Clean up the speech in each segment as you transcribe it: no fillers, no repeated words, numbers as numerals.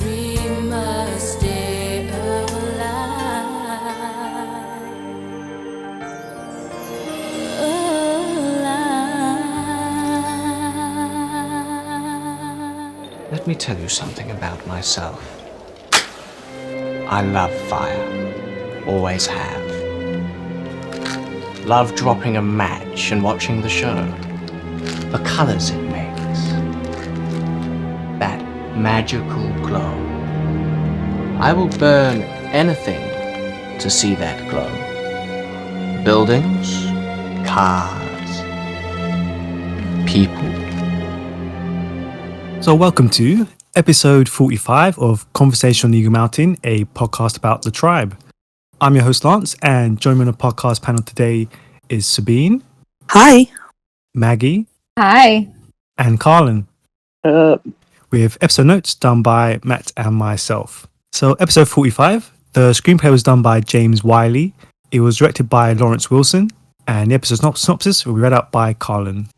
dreamer stay alive. Let me tell you something about myself. I love fire. Always have. Love dropping a match and watching the show. The colors it makes. That magical glow. I will burn anything to see that glow. Buildings, cars, people. So welcome to episode 45 of Conversation on Eagle Mountain, a podcast about the tribe. I'm your host Lance, and joining me on the podcast panel today is Sabine. Hi. Maggie. Hi. And Carlin. With episode notes done by Matt and myself. So episode 45, the screenplay was done by James Wiley. It was directed by Lawrence Wilson, and the episode synopsis will be read out by Carlin.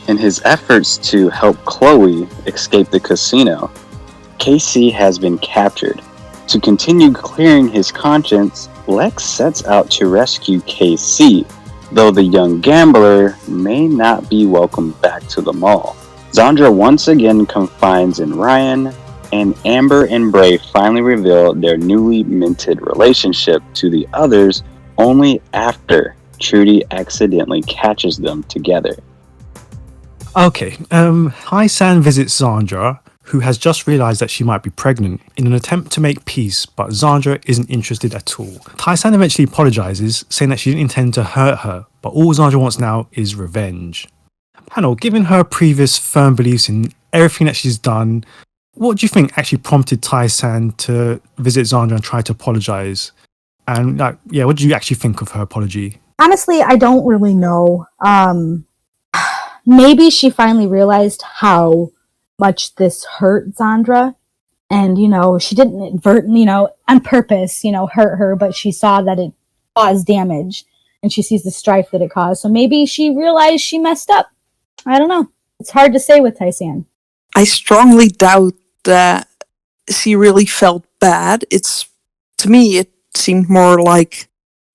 In his efforts to help Chloe escape the casino, KC has been captured. To continue clearing his conscience, Lex sets out to rescue KC, though the young gambler may not be welcomed back to the mall. Zandra once again confides in Ryan, and Amber and Bray finally reveal their newly minted relationship to the others only after Trudy accidentally catches them together. Okay, Hai-san visits Zandra, who has just realised that she might be pregnant, in an attempt to make peace, but Zandra isn't interested at all. Tai-san eventually apologises, saying that she didn't intend to hurt her, but all Zandra wants now is revenge. Panel, given her previous firm beliefs in everything that she's done, what do you think actually prompted Tai-san to visit Zandra and try to apologise? And what do you actually think of her apology? Honestly, I don't really know. Maybe she finally realized how much this hurt Zandra. And, she didn't inadvertently, on purpose, hurt her, but she saw that it caused damage. And she sees the strife that it caused. So maybe she realized she messed up. I don't know. It's hard to say with Tai-san. I strongly doubt that she really felt bad. To me, it seemed more like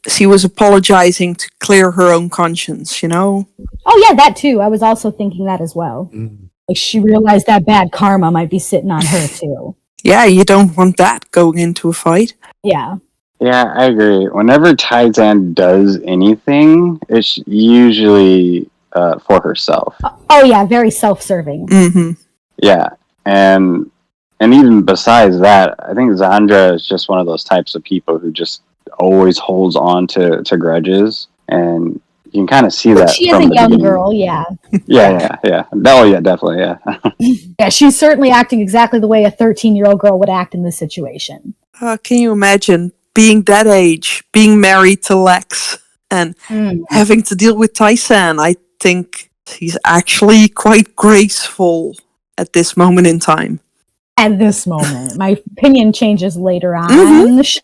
she was apologizing to clear her own conscience, Oh, yeah, that too. I was also thinking that as well. Like she realized that bad karma might be sitting on her too. Yeah, you don't want that going into a fight. Yeah. Yeah, I agree. Whenever Tai-san does anything, it's usually for herself. Oh, yeah, very self-serving. Mm-hmm. Yeah, and even besides that, I think Zandra is just one of those types of people who just always holds on to grudges, and you can kind of see that. She is a young girl, yeah. Yeah. Oh, yeah, definitely, yeah. Yeah, she's certainly acting exactly the way a 13-year-old girl would act in this situation. Can you imagine being that age, being married to Lex, and having to deal with Tai-san? I think she's actually quite graceful at this moment in time. At this moment. My opinion changes later on in the show.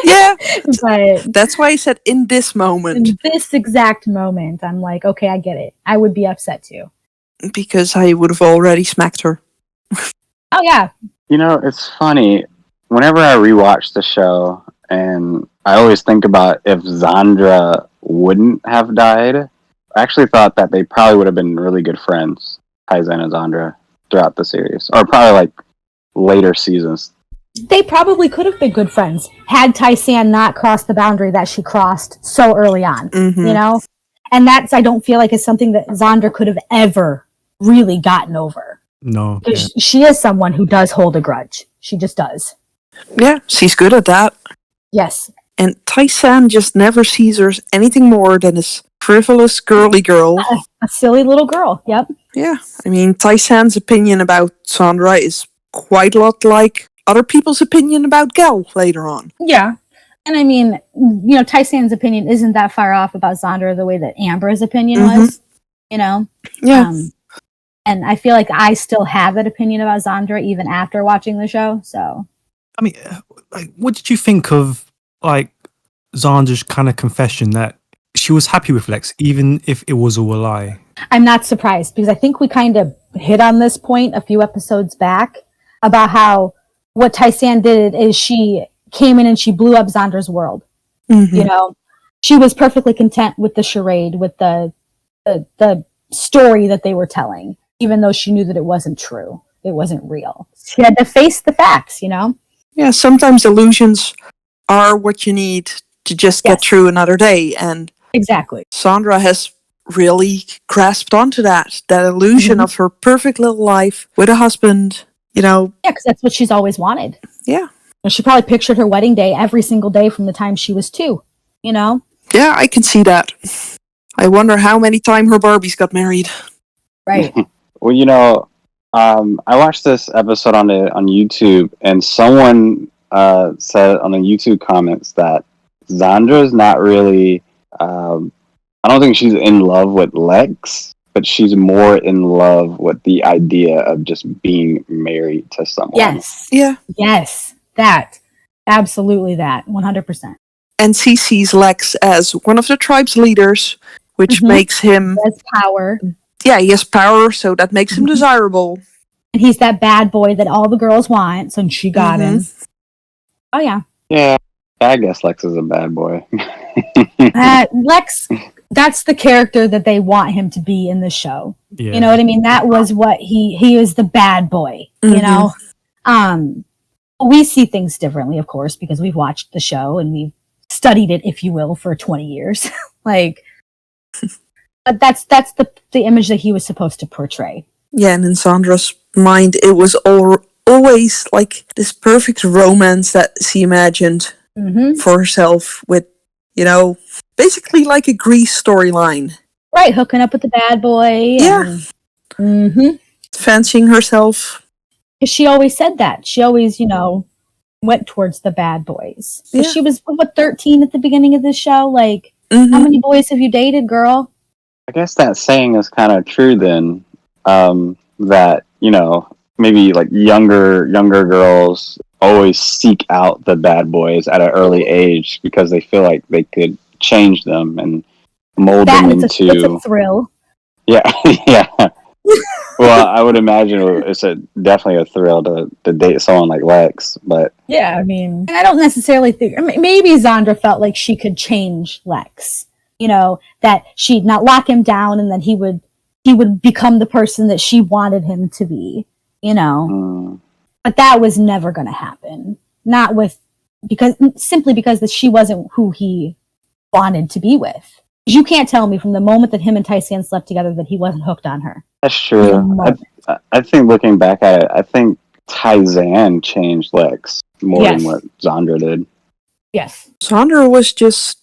Yeah. But that's why I said in this moment. In this exact moment, I'm like, okay, I get it. I would be upset too. Because I would have already smacked her. Oh, yeah. It's funny. Whenever I rewatch the show, and I always think about if Zandra wouldn't have died, I actually thought that they probably would have been really good friends, Tai-san and Zandra, throughout the series. Or probably like later seasons. They probably could have been good friends had Tai-san not crossed the boundary that she crossed so early on, And that's, I don't feel like, is something that Zandra could have ever really gotten over. No. Because she is someone who does hold a grudge. She just does. Yeah, she's good at that. Yes. And Tai-san just never sees her as anything more than this frivolous girly girl. A silly little girl, yep. Yeah, I mean, Tai-san's opinion about Zandra is quite a lot like other people's opinion about Gel later on. Yeah. And I mean, Tai-san's opinion isn't that far off about Zandra the way that Amber's opinion was, Yeah. And I feel like I still have that opinion about Zandra even after watching the show, so. I mean, what did you think of, Zandra's kind of confession that she was happy with Lex, even if it was all a lie? I'm not surprised, because I think we kind of hit on this point a few episodes back about how what Tysan did is she came in and she blew up Xandra's world. Mm-hmm. You know, she was perfectly content with the charade, with the story that they were telling, even though she knew that it wasn't true. It wasn't real. She had to face the facts, you know? Yeah, sometimes illusions are what you need to just get Yes. through another day. And Exactly. Sandra has really grasped onto that illusion of her perfect little life with a husband, you know. Yeah, because that's what she's always wanted. Yeah. And she probably pictured her wedding day every single day from the time she was 2, you know? Yeah, I can see that. I wonder how many times her Barbies got married. Right. Well, you know, I watched this episode on YouTube, and someone said on the YouTube comments that Xandra's not really. I don't think she's in love with Lex, but she's more in love with the idea of just being married to someone. Yes. Yeah. Yes. That. Absolutely that. 100%. And she sees Lex as one of the tribe's leaders, which makes him... He has power. Yeah, he has power, so that makes him desirable. And he's that bad boy that all the girls want, so she got him. Oh, yeah. Yeah, I guess Lex is a bad boy. Lex, that's the character that they want him to be in the show. Yeah. You know what I mean? That was what he was the bad boy, you know? We see things differently, of course, because we've watched the show and we've studied it, if you will, for 20 years. Like, but that's the image that he was supposed to portray. Yeah, and in Sandra's mind, it was always like this perfect romance that she imagined for herself with, you know, basically like a Grease storyline. Right, hooking up with the bad boy. Yeah. Fancying herself. Because she always said that. She always, you know, went towards the bad boys. So she was, 13 at the beginning of this show? Like, how many boys have you dated, girl? I guess that saying is kind of true then, that, you know, maybe like younger girls always seek out the bad boys at an early age because they feel like they could change them and mold them into... It's a thrill. Yeah, yeah. Well, I would imagine it's definitely a thrill to date someone like Lex, but... Yeah, I mean, I don't necessarily think... maybe Xandra felt like she could change Lex. You know, that she'd not lock him down and then he would become the person that she wanted him to be, you know. But that was never going to happen. Not with... simply because that she wasn't who he wanted to be with. You can't tell me from the moment that him and Tysan slept together that he wasn't hooked on her. That's true. I think looking back at it, I think Tysan changed Lex more than what Xandra did. Yes. Xandra was just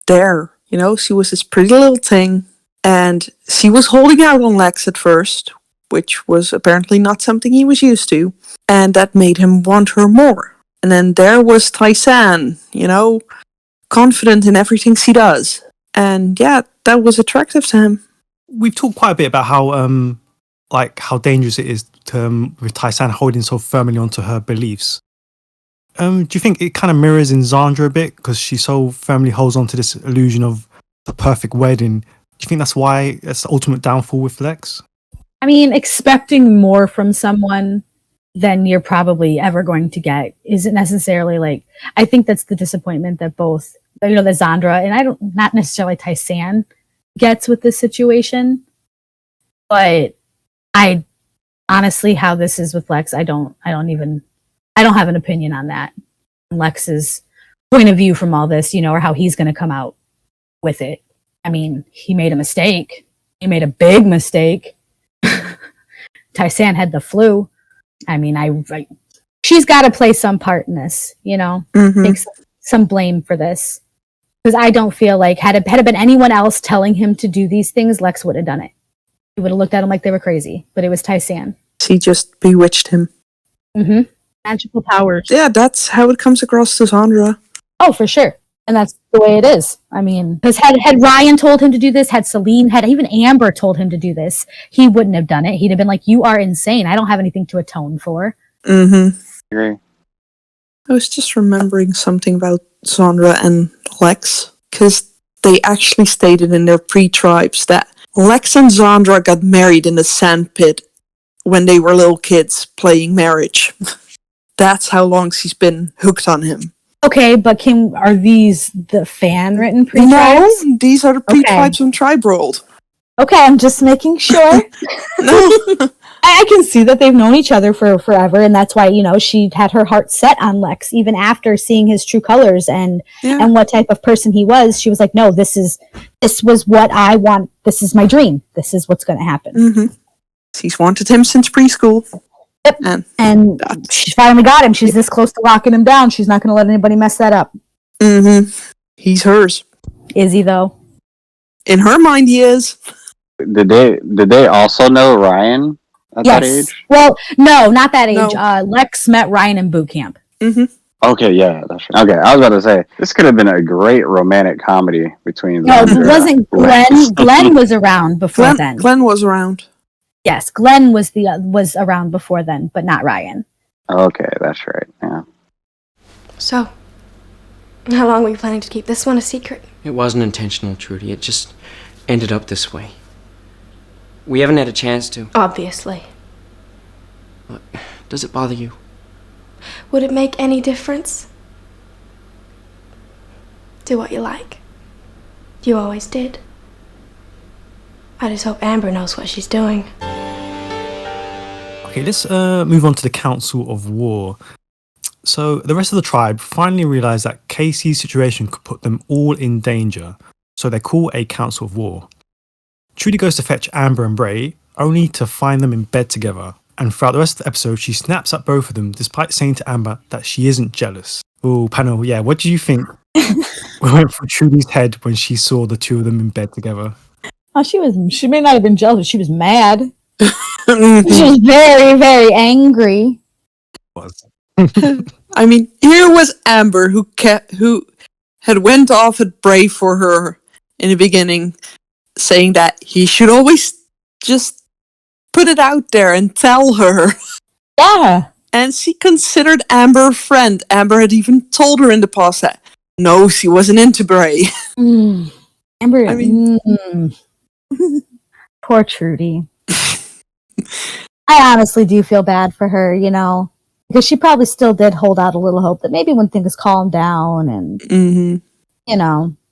there, you know? She was this pretty little thing, and she was holding out on Lex at first, which was apparently not something he was used to, and that made him want her more. And then there was Tysan, you know, confident in everything she does. And yeah, that was attractive to him. We've talked quite a bit about how dangerous it is to with Tysan holding so firmly onto her beliefs. Do you think it kind of mirrors in Xandra a bit because she so firmly holds on to this illusion of the perfect wedding? Do you think that's why it's the ultimate downfall with Lex? I mean, expecting more from someone than you're probably ever going to get isn't necessarily like... I think that's the disappointment that both, you know, that Xandra and not necessarily Tysan gets with this situation. But I honestly, how this is with Lex, I don't have an opinion on that. Lex's point of view from all this, you know, or how he's going to come out with it. I mean, he made a mistake. He made a big mistake. Tysan had the flu. I mean, she's got to play some part in this, you know, take some blame for this. Because I don't feel like had it been anyone else telling him to do these things, Lex would have done it. He would have looked at him like they were crazy. But it was Tysan. She just bewitched him. Magical powers. Yeah, that's how it comes across to Xandra. Oh, for sure. And that's the way it is. I mean, because had Ryan told him to do this, had Celine, had even Amber told him to do this, he wouldn't have done it. He'd have been like, you are insane. I don't have anything to atone for. Agree. I was just remembering something about Xandra and Lex, because they actually stated in their pre-tribes that Lex and Xandra got married in the sand pit when they were little kids playing marriage. That's how long she's been hooked on him. Okay, but are these the fan-written pre-tribes? No, these are the pre-tribes from Tribe World. Okay, I'm just making sure. No. I can see that they've known each other for forever, and that's why, she had her heart set on Lex, even after seeing his true colors and what type of person he was. She was like, no, this was what I want. This is my dream. This is what's going to happen. Mm-hmm. She's wanted him since preschool. Yep. And she finally got him. She's this close to locking him down. She's not going to let anybody mess that up. Mm-hmm. He's hers. Is he, though? In her mind, he is. Did they also know Ryan at that age? Well, no, not that age. No. Lex met Ryan in boot camp. Mm-hmm. Okay, yeah, that's right. Okay, I was about to say, this could have been a great romantic comedy between them. No, it wasn't Glenn. Glenn was around before then. Glenn was around. Yes, Glenn was around before then, but not Ryan. Okay, that's right, yeah. So, how long were you planning to keep this one a secret? It wasn't intentional, Trudy. It just ended up this way. We haven't had a chance to. Obviously. What? Does it bother you? Would it make any difference? Do what you like. You always did. I just hope Amber knows what she's doing. Okay, let's move on to the Council of War. So the rest of the tribe finally realize that Casey's situation could put them all in danger, so they call a Council of War. Trudy goes to fetch Amber and Bray, only to find them in bed together, and throughout the rest of the episode she snaps at both of them despite saying to Amber that she isn't jealous. Oh, panel, what do you think went through Trudy's head when she saw the two of them in bed together? Oh, she may not have been jealous, she was mad. She was very, very angry. I mean, here was Amber who had went off at Bray for her in the beginning, saying that he should always just put it out there and tell her. Yeah. And she considered Amber a friend. Amber had even told her in the past that no, she wasn't into Bray. Amber, I mean, poor Trudy. I honestly do feel bad for her, because she probably still did hold out a little hope that maybe when things calm down and,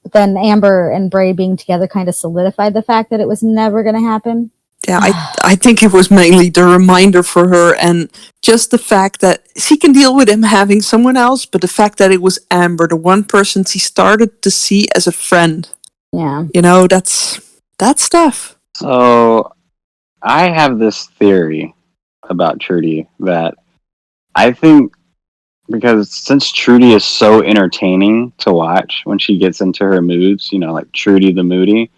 but then Amber and Bray being together kind of solidified the fact that it was never going to happen. Yeah, I think it was mainly the reminder for her and just the fact that she can deal with him having someone else, but the fact that it was Amber, the one person she started to see as a friend. Yeah. That's tough. So, I have this theory about Trudy that I think because since Trudy is so entertaining to watch when she gets into her moods, like Trudy the Moody,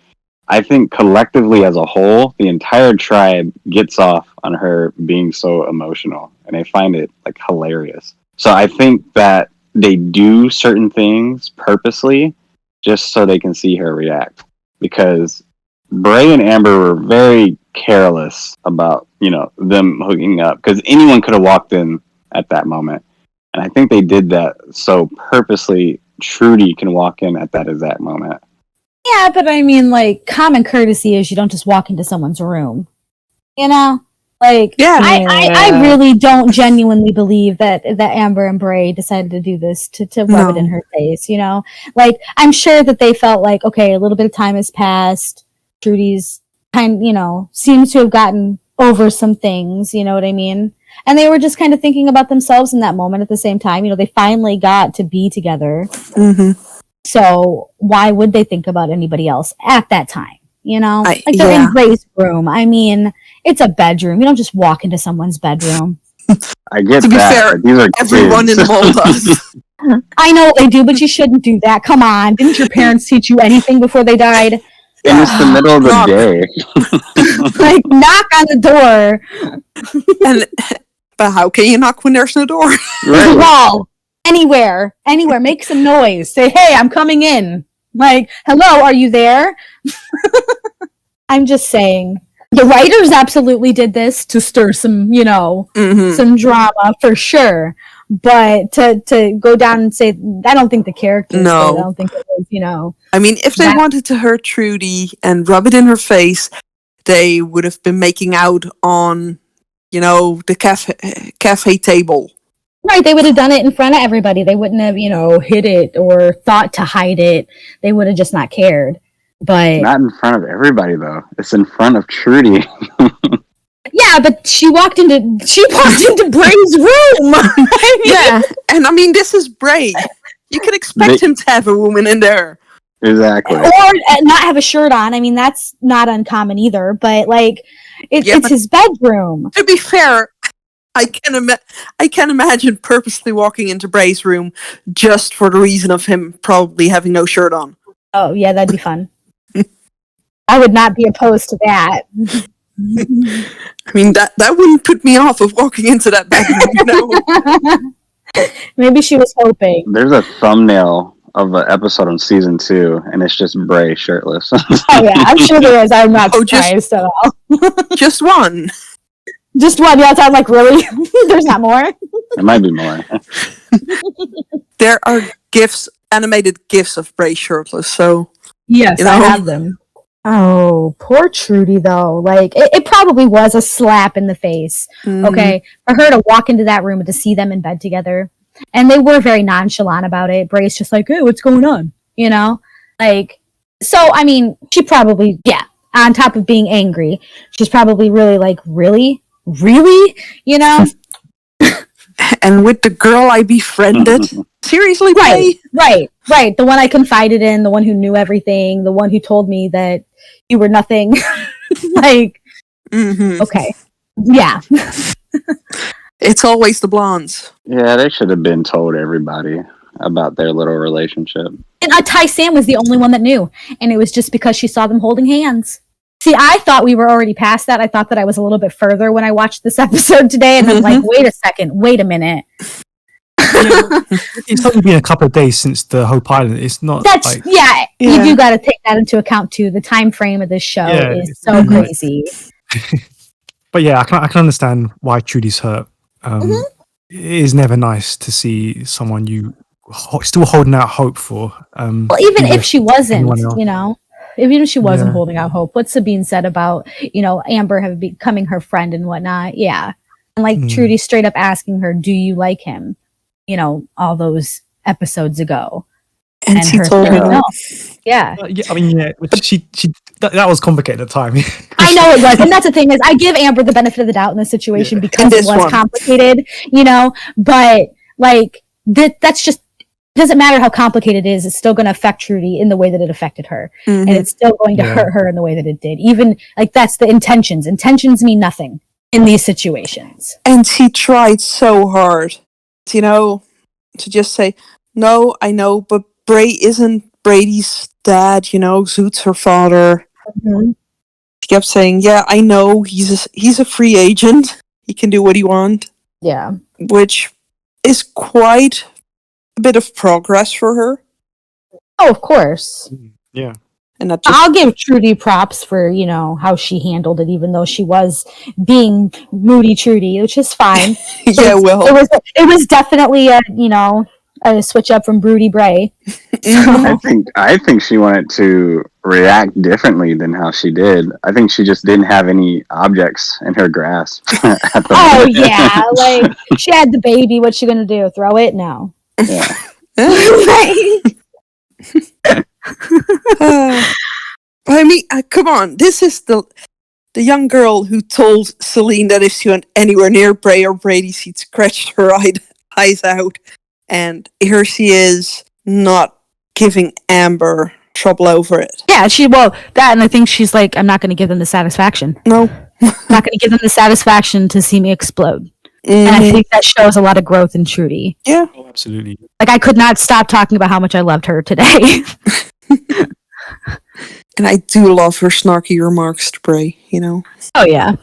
I think collectively as a whole, the entire tribe gets off on her being so emotional, and I find it hilarious. So I think that they do certain things purposely just so they can see her react, because Bray and Amber were very careless about, them hooking up, because anyone could have walked in at that moment. And I think they did that so purposely Trudy can walk in at that exact moment. Yeah, but I mean, common courtesy is you don't just walk into someone's room. Yeah. I really don't genuinely believe that Amber and Bray decided to do this to rub it in her face, I'm sure that they felt like, okay, a little bit of time has passed. Trudy's seems to have gotten over some things, you know what I mean? And they were just kind of thinking about themselves in that moment at the same time. They finally got to be together. Mm-hmm. So why would they think about anybody else at that time? They're in Bray's room. I mean, it's a bedroom. You don't just walk into someone's bedroom. I get to be that. fair, these are everyone kids. in the mall does. I know they do, but you shouldn't do that. Come on. Didn't your parents teach you anything before they died? And it's the middle of the day. Knock on the door. But how can you knock when there's no door? Right. Wall. Anywhere. Make some noise. Say, hey, I'm coming in. Hello, are you there? I'm just saying. The writers absolutely did this to stir some, some drama for sure. But to go down and say, I don't think the characters did. I don't think it was, I mean, if they wanted to hurt Trudy and rub it in her face, they would have been making out on the cafe table. Right, they would have done it in front of everybody. They wouldn't have, hid it or thought to hide it. They would have just not cared. But Not in front of everybody though. It's in front of Trudy. yeah, but she walked into Bray's room. Yeah, and I mean, this is Bray. You can expect him to have a woman in there. Exactly. Or not have a shirt on. I mean, that's not uncommon either. But it's his bedroom. To be fair, I can imagine purposely walking into Bray's room just for the reason of him probably having no shirt on. Oh yeah, that'd be fun. I would not be opposed to that. I mean, that wouldn't put me off of walking into that bedroom. Maybe she was hoping. There's a thumbnail of an episode on season 2, and it's just Bray shirtless. Oh yeah, I'm sure there is. I'm not surprised at all. Just one. Just one. Yeah, so I'm like, really? There's not more? There might be more. There are animated GIFs of Bray shirtless, so... Yes, I have them. Oh, poor Trudy, though. It probably was a slap in the face, okay? For her to walk into that room and to see them in bed together. And they were very nonchalant about it. Bray's just like, hey, what's going on? So, I mean, she probably, on top of being angry, she's probably really really? Really? And with the girl I befriended? Seriously, Bray? Right. The one I confided in, the one who knew everything, the one who told me that you were nothing. Okay. Yeah. It's always the blondes. Yeah, they should have been told everybody about their little relationship. And Tai-San was the only one that knew. And it was just because she saw them holding hands. See, I thought we were already past that. I thought that I was a little bit further when I watched this episode today. And I'm like, wait a minute. It's only been a couple of days since the whole pilot. It's not. You do got to take that into account too. The time frame of this show is so crazy. But yeah, I can understand why Trudy's hurt. It is never nice to see someone you still holding out hope for. Well, even if she wasn't, even if she wasn't holding out hope, what Sabine said about Amber becoming her friend and whatnot, and Trudy straight up asking her, "Do you like him?" All those episodes ago. And she told her no. Yeah. I mean, she that was complicated at the time. I know it was. And that's the thing is I give Amber the benefit of the doubt in this situation because it was complicated, but that's just doesn't matter how complicated it is, it's still going to affect Trudy in the way that it affected her. And it's still going to hurt her in the way that it did. Even that's the intentions. Intentions mean nothing in these situations. And she tried so hard, to just say, no, I know, but Bray isn't Brady's dad, Zoot's her father. She kept saying, yeah, I know, he's a free agent. He can do what he wants. Yeah. Which is quite a bit of progress for her. Oh, of course. Yeah. And I'll give Trudy props for, how she handled it, even though she was being moody Trudy, which is fine. It was definitely a switch up from broody Bray. I think she wanted to react differently than how she did. I think she just didn't have any objects in her grasp. Oh yeah, she had the baby. What's she gonna do? Throw it? No. Yeah. I mean, come on. This is the young girl who told Celine that if she went anywhere near Bray or Brady, she'd scratch her eyes out. And here she is, not giving Amber trouble over it. Yeah, and I think she's like, I'm not going to give them the satisfaction. No. I'm not going to give them the satisfaction to see me explode. And I think that shows a lot of growth in Trudy. Yeah. Oh, absolutely. I could not stop talking about how much I loved her today. And I do love her snarky remarks to Bray, Oh, yeah.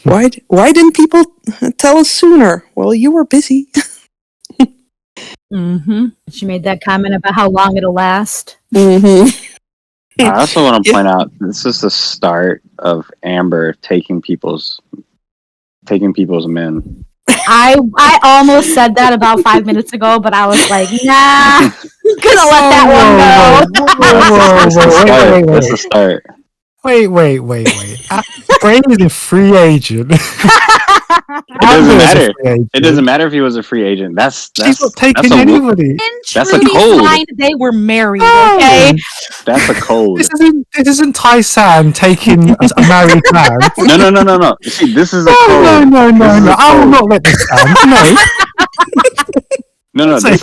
Why didn't people tell us sooner? Well, you were busy. She made that comment about how long it'll last. I also want to point out this is the start of Amber taking people's men. I almost said that about 5 minutes ago, but I was like, nah, gonna let that one go. That's the start. Wait. Bray is a free agent. doesn't Amber is a matter. free agent. It doesn't matter if he was a free agent. That's She's not taking that's a anybody. In That's a Trudy's code. mind, they were married. No. Okay. That's a code. This isn't Tai-san taking a married man. No. You see, this is a No. code. I will not let this stand. No. No. Say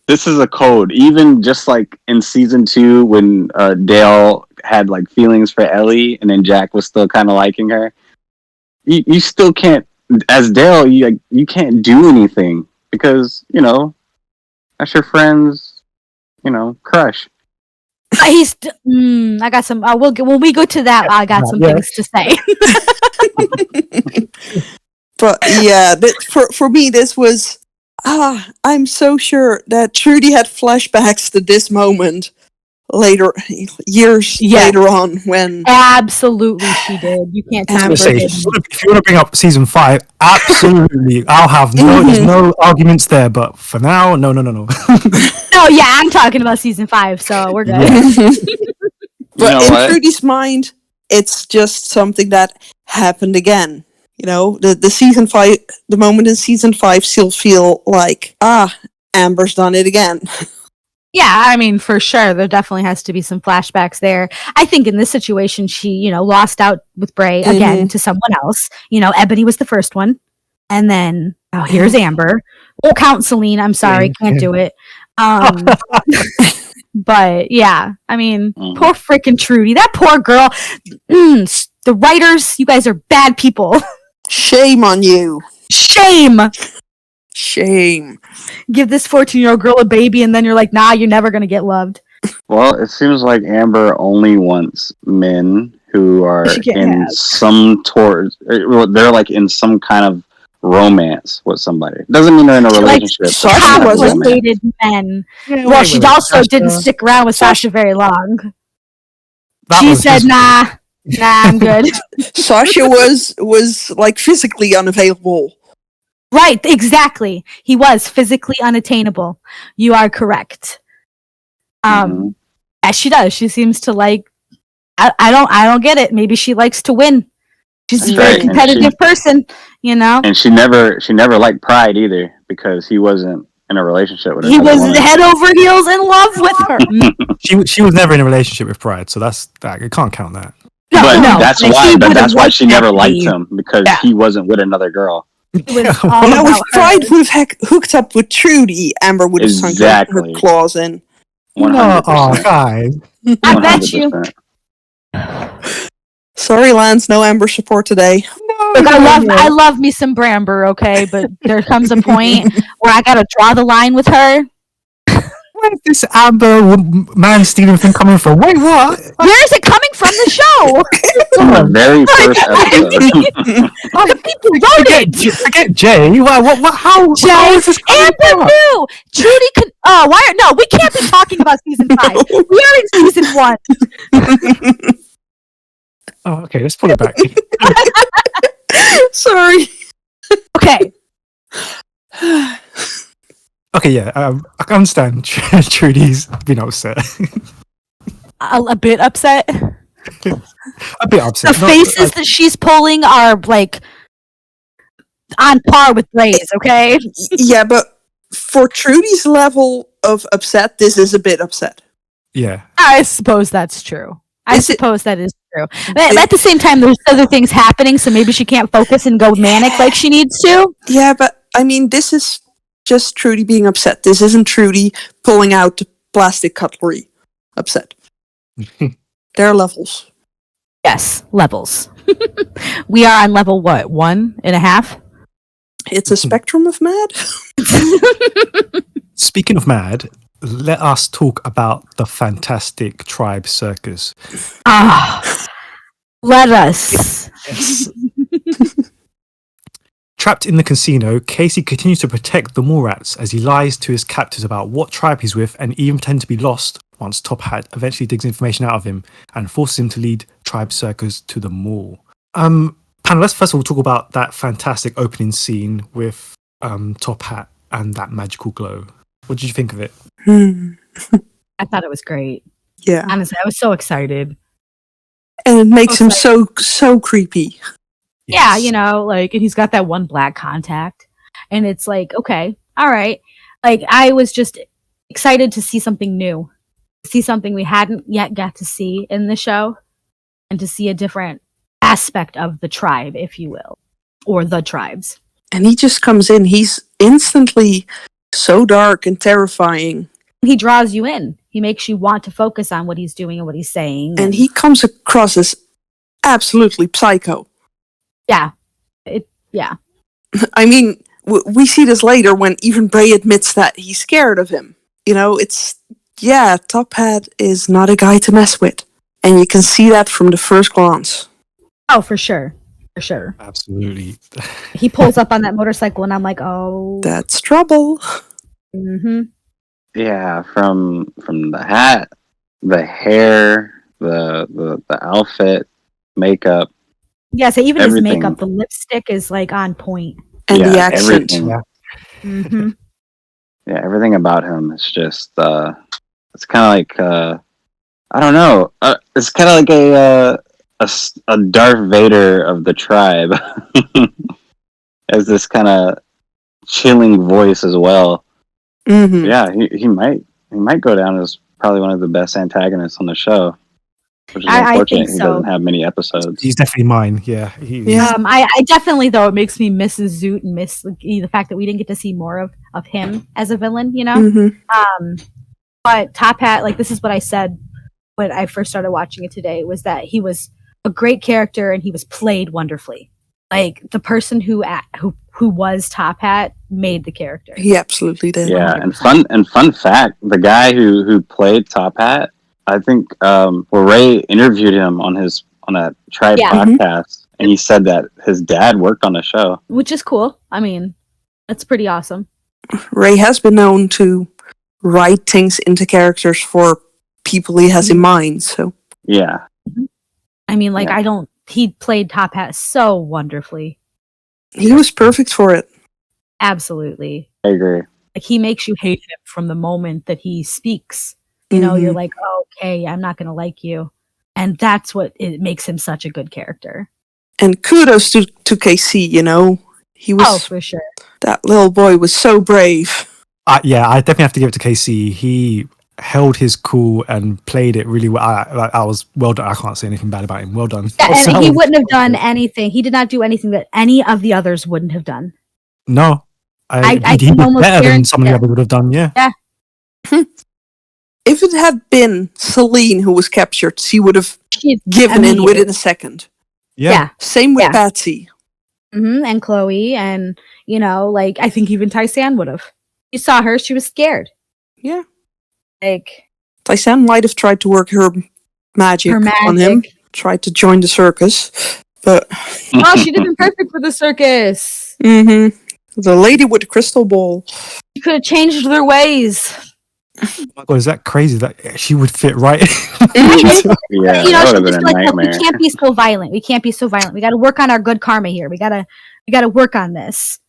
This is a code. Even just like in season 2, when Dale had like feelings for Ellie, and then Jack was still kind of liking her. You still can't, as Dale, you can't do anything because that's your friend's crush. He's. I got some. When we go to that, I got some things to say. But yeah, for me, this was. I'm so sure that Trudy had flashbacks to this moment years later on when. Absolutely, she did. You can't tell me. If you want to bring up season 5, absolutely, I'll have there's no arguments there. But for now, no. No, yeah, I'm talking about season 5, so we're good. But in Trudy's mind, it's just something that happened again. The season 5, the moment in season 5 still feel like, Amber's done it again. Yeah, I mean, for sure, there definitely has to be some flashbacks there. I think in this situation, she, lost out with Bray again to someone else. Ebony was the first one. And then, here's Amber. Won't count Celine. I'm sorry, can't do it. But, yeah, I mean, poor freaking Trudy. That poor girl. The writers, you guys are bad people. Shame on you. Shame. Give this 14-year-old girl a baby, and then you're like, nah, you're never going to get loved. Well, it seems like Amber only wants men who are in some they're like in some kind of romance with somebody. Doesn't mean they're in a relationship. Complicated men. Yeah, well, she also didn't stick around with Sasha very long. She said, nah, I'm good. Sasha was like physically unavailable. Right, exactly. He was physically unattainable. You are correct. As she does. She seems to like. I don't get it. Maybe she likes to win. She's a very competitive person, And she never liked Pride either because he wasn't in a relationship with her. He was head over heels in love with her. She was never in a relationship with Pride, so that's that. I can't count that. That's why she never liked him because he wasn't with another girl. If Pride would have hooked up with Trudy, Amber would have sunk her claws in. 100%. Oh, guys. I bet you. Sorry, Lance, no Amber support today. Look, I love me some Bramber, okay, but there comes a point where I gotta draw the line with her. Where's this Amber man stealing thing coming from? Wait, what? Where is it coming from? The show. From the very first episode. Forget Jay. What? How? Jay, Amber knew. Trudy can. Why? No, we can't be talking about season 5. We are in season 1. Oh, okay. Let's pull it back. Sorry. Okay. Okay, yeah, I can understand Trudy's been upset. A bit upset? A bit upset. The faces that she's pulling are, like, on par with Bray's, okay? Yeah, but for Trudy's level of upset, this is a bit upset. Yeah. I suppose that's true. I suppose that is true. But at the same time, there's other things happening, so maybe she can't focus and go manic like she needs to. Yeah, but, I mean, this is just Trudy being upset. This isn't Trudy pulling out the plastic cutlery upset. There are levels. Yes, levels. We are on level, what, 1.5? It's a spectrum of mad. Speaking of mad, let us talk about the fantastic Tribe Circus. Let us. Yes. Trapped in the casino, Casey continues to protect the Morats as he lies to his captors about what tribe he's with and even pretend to be lost once Top Hat eventually digs information out of him and forces him to lead Tribe Circus to the mall. Panel, let's first of all talk about that fantastic opening scene with Top Hat and that magical glow. What did you think of it? I thought it was great. Yeah. Honestly, I was so excited. And it makes him so creepy. Yeah, Yes. and he's got that one black contact. And it's like, okay, all right. Like, I was just excited to see something new, see something we hadn't yet got to see in the show, and to see a different aspect of the tribe, if you will, or the tribes. And he just comes in. He's instantly so dark and terrifying. He draws you in. He makes you want to focus on what he's doing and what he's saying. And he comes across as absolutely psycho. Yeah. I mean, we see this later when even Bray admits that he's scared of him. Top Hat is not a guy to mess with. And you can see that from the first glance. Oh, for sure. For sure. Absolutely. He pulls up on that motorcycle and I'm like, oh. That's trouble. Mm-hmm. Yeah, from the hat, the hair, the outfit, makeup. Yeah, so even everything. his makeup, the lipstick is like on point. And the accent. Everything. Mm-hmm. Yeah, everything about him is just it's kind of like I don't know. It's kind of like a Darth Vader of the tribe. Has this kind of chilling voice as well. Mm-hmm. Yeah, he might go down as probably one of the best antagonists on the show. Which is unfortunate. I think he so. doesn't have many episodes. He's definitely mine. Yeah. I definitely, though, it makes me miss Zoot and miss the fact that we didn't get to see more of him as a villain, Mm-hmm. But Top Hat, like, this is what I said when I first started watching it today, was that he was a great character and he was played wonderfully. Like, the person who was Top Hat made the character. He absolutely did. Yeah, 100%. and fun fact, the guy who played Top Hat, I think Ray interviewed him on that Tribe podcast, and he said that his dad worked on the show. Which is cool. I mean, that's pretty awesome. Ray has been known to write things into characters for people he has in mind, so. Yeah. I mean, like, he played Top Hat so wonderfully. He was perfect for it. Absolutely. I agree. Like, he makes you hate him from the moment that he speaks. You're like, oh, okay, I'm not going to like you. And that's what it makes him such a good character. And kudos to KC, He was. Oh, for sure. That little boy was so brave. I definitely have to give it to KC. He held his cool and played it really well. I was well done. I can't say anything bad about him. Well done. Yeah, and he wouldn't have done anything. He did not do anything that any of the others wouldn't have done. No. I he did better than some of the others would have done, yeah. Yeah. If it had been Celine who was captured, she would have given in within a second. Yeah. Same with Patsy. Mm-hmm. And Chloe, and I think even Tysan would have. You saw her; she was scared. Yeah. Like Tysan might have tried to work her magic on him, tried to join the circus, but she'd have been perfect for the circus. Mm-hmm. The lady with the crystal ball. She could have changed their ways. Oh my god, is that crazy? That she would fit right. Yeah, she that would have been a nightmare. We can't be so violent. We can't be so violent. We got to work on our good karma here. We gotta work on this.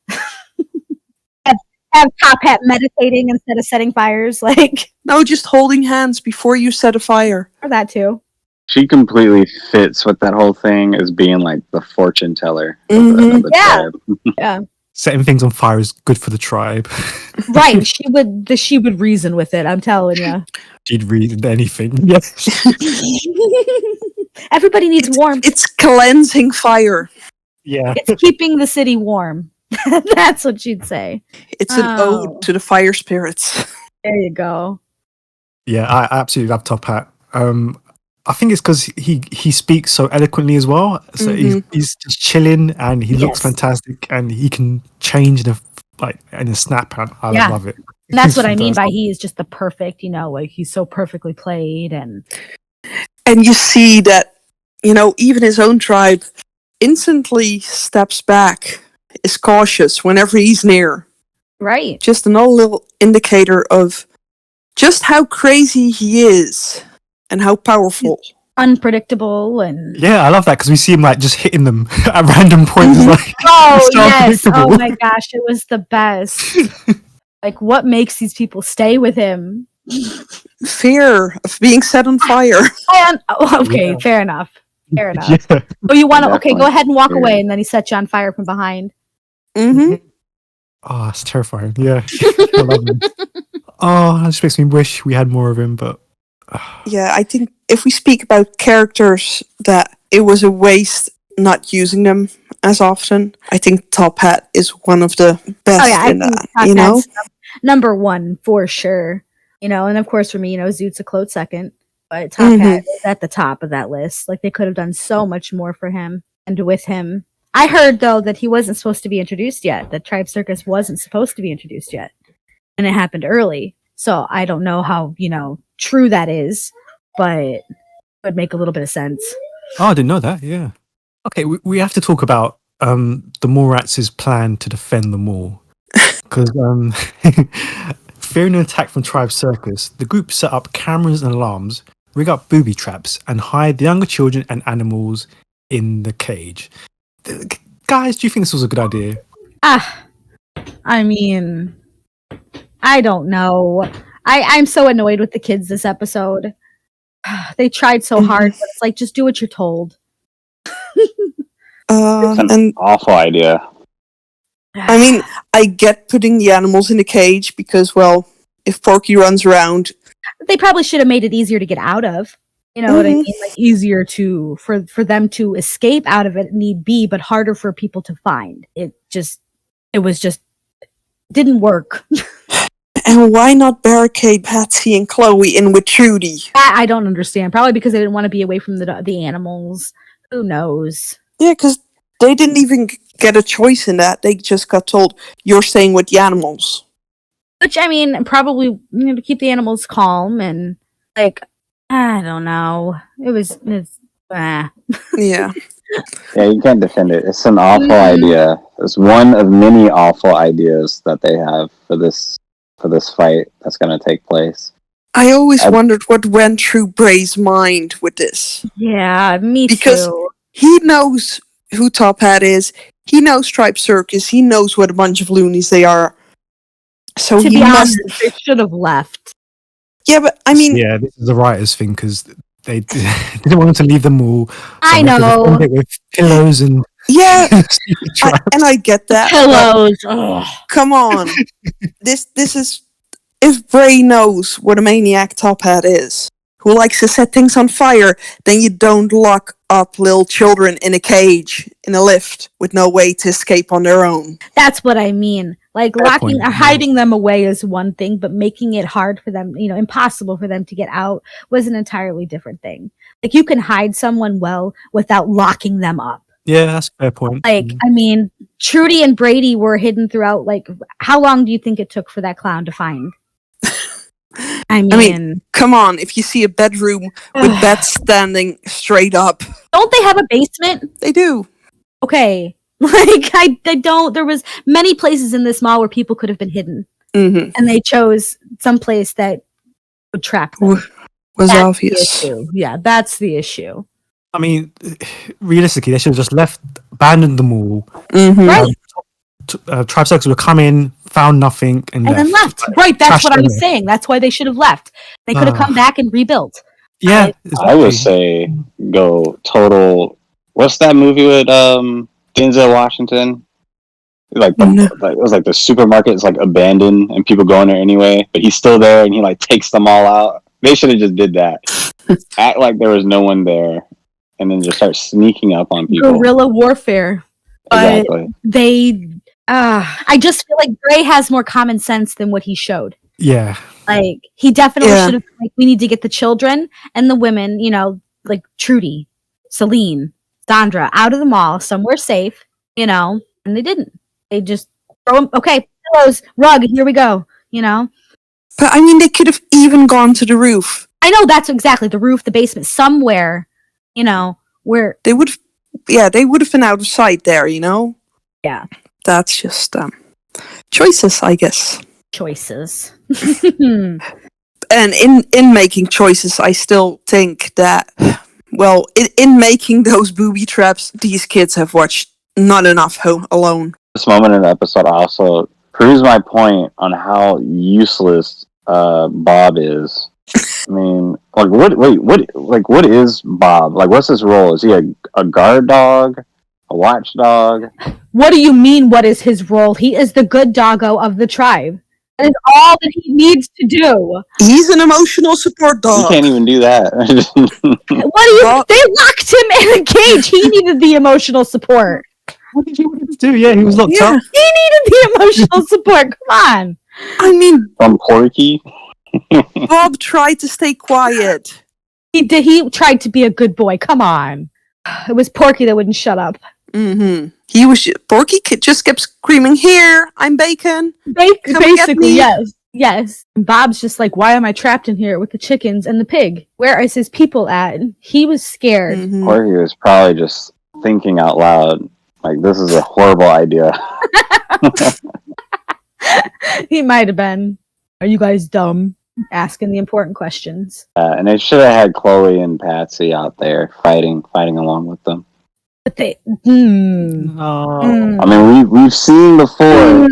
have Top Hat meditating instead of setting fires, like no, just holding hands before you set a fire. Or that too. She completely fits with that whole thing as being like the fortune teller. Of the tribe. Yeah. Setting things on fire is good for the tribe. Right. She would reason with it, I'm telling you. She'd reason anything. Yes. Everybody needs warmth. It's cleansing fire. Yeah. It's keeping the city warm. That's what she'd say. It's an ode to the fire spirits. There you go. Yeah, I absolutely love Top Hat. I think it's because he speaks so eloquently as well. So he's just chilling and he looks fantastic and he can change in a snap. And I love it. And that's what I mean by he is just the perfect, like he's so perfectly played and you see that, even his own tribe instantly steps back, is cautious whenever he's near. Right. Just another little indicator of just how crazy he is. And how powerful. Unpredictable and... Yeah, I love that because we see him just hitting them at random points. Yes. Oh my gosh, it was the best. What makes these people stay with him? Fear of being set on fire. Okay, fair enough. Fair enough. Yeah. Oh, you want to? Okay, Definitely. go ahead and walk Yeah. away, and then he sets you on fire from behind. Mm-hmm. Oh, it's terrifying. Yeah. I love him. Oh, that just makes me wish we had more of him, but Yeah, I think if we speak about characters that it was a waste not using them as often, I think Top Hat is one of the best Oh yeah, I in think that, Top you know? Hat's number one for sure. And of course for me, Zoot's a close second, but Top Hat is at the top of that list. Like they could have done so much more for him and with him. I heard though that he wasn't supposed to be introduced yet. That Tribe Circus wasn't supposed to be introduced yet, and it happened early. So I don't know how true that is, but it would make a little bit of sense. oh, I didn't know that. Yeah. Okay, we have to talk about the Mallrats' plan to defend the mall. Because fearing an attack from Tribe Circus, the group set up cameras and alarms, rig up booby traps, and hide the younger children and animals in the cage. Guys, do you think this was a good idea? I mean, I don't know. I'm so annoyed with the kids this episode. They tried so hard, but it's like, just do what you're told. It's an And awful idea. I mean, I get putting the animals in a cage because, well, if Porky runs around, They probably should have made it easier to get out of. You know what I mean? Like easier for them to escape out of it need be, but harder for people to find. It was just didn't work. and why not barricade Patsy and Chloe in with Trudy? I don't understand. Probably because they didn't want to be away from the animals. Who knows? Yeah, because they didn't even get a choice in that. They just got told, you're staying with the animals. Which, I mean, probably to keep the animals calm and, like, I don't know. It's Yeah. Yeah, you can't defend it. It's an awful idea. It's one of many awful ideas that they have for this fight that's going to take place. I always wondered what went through Bray's mind with this. Yeah, me Because too. he knows who Top Hat is. He knows Tribe Circus. He knows what a bunch of loonies they are. So To he be must. honest, they should have left. Yeah, but I mean, Yeah, this is the writers' thing because they didn't want them to leave the mall. I they had to know. defend it with pillows and yeah, stupid traps. and I get that. but Pillows. Ugh. come on, this is if Bray knows what a maniac Top Hat is, who likes to set things on fire, then you don't lock up little children in a cage in a lift with no way to escape on their own. That's what I mean. Like Fair locking point, or yeah. hiding them away is one thing, but making it hard for them, impossible for them to get out was an entirely different thing. Like you can hide someone well without locking them up. Yeah, that's a fair point. Like, I mean, Trudy and Brady were hidden throughout, like, how long do you think it took for that clown to find? I mean, Come on, if you see a bedroom with beds standing straight up, don't they have a basement? they do. Okay. Like, I don't, there was many places in this mall where people could have been hidden. Mm-hmm. And they chose some place that would trap them. Was That's obvious. the issue. Yeah, that's the issue. I mean, realistically, they should have just left, abandoned the mall. Mm-hmm. Right. Tribe Circus would have come in, found nothing, and And then left. Right, that's Trash what I was them. saying. That's why they should have left. They could have come back and rebuilt. Yeah, I would exactly. say go total. What's that movie with Denzel Washington? Like it was like the supermarket is like abandoned and people go in there anyway, but he's still there and he like takes them all out. They should have just did that. Act like there was no one there, and then just start sneaking up on people. Guerrilla warfare. Exactly. They I just feel like Bray has more common sense than what he showed. Yeah. Like he definitely Yeah. should have like we need to get the children and the women, like Trudy, Celine, Sandra out of the mall somewhere safe, and they didn't. They just throw them, okay, pillows, rug, here we go, But I mean, they could have even gone to the roof. I know that's exactly the roof, the basement, somewhere, where They would, they would have been out of sight there. Yeah. That's just choices, I guess. choices. And in making choices, I still think that, well, in making those booby traps, these kids have watched not enough Home Alone. This moment in the episode also proves my point on how useless Bob is. I mean, like, what is Bob? Like, what's his role? Is he a guard dog? A watchdog? What do you mean, what is his role? He is the good doggo of the tribe. That is all that he needs to do. He's an emotional support He dog. can't even do that. What do you? They locked him in a cage. He needed the emotional support. What did you want him to do? Yeah, he was locked up. He needed the emotional support. Come on. I mean, From Porky? Bob tried to stay quiet. He did. He tried to be a good boy. Come on. It was Porky that wouldn't shut up. Porky just kept screaming, "Here, I'm bacon." Basically, yes. And Bob's just like, why am I trapped in here with the chickens and the pig? Where is his people at? He was scared. Porky was probably just thinking out loud, like, this is a horrible idea. He might have been. Are you guys dumb? Asking the important questions. And they should have had Chloe and Patsy out there fighting along with them. But they. I mean, we've seen before.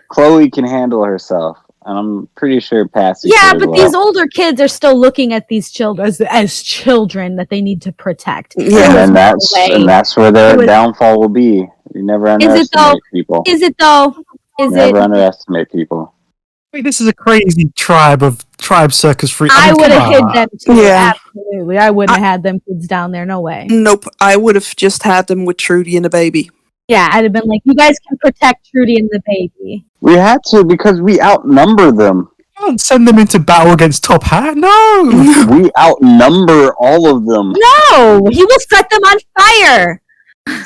Chloe can handle herself, and I'm pretty sure Patsy. Yeah, could as but well. these older kids are still looking at these children as children that they need to protect. Yeah, and that's where their downfall will be. You never underestimate people. Is it though? Never underestimate people. Wait, this is a crazy tribe circus freaks. I would have hid come on. them too. Yeah. Absolutely. I wouldn't have had them kids down there. No way. Nope, I would have just had them with Trudy and the baby. Yeah, I'd have been like, you guys can protect Trudy and the baby. We had to because we outnumber them. You don't send them into battle against Top Hat. No. We outnumber all of them. No, he will set them on fire.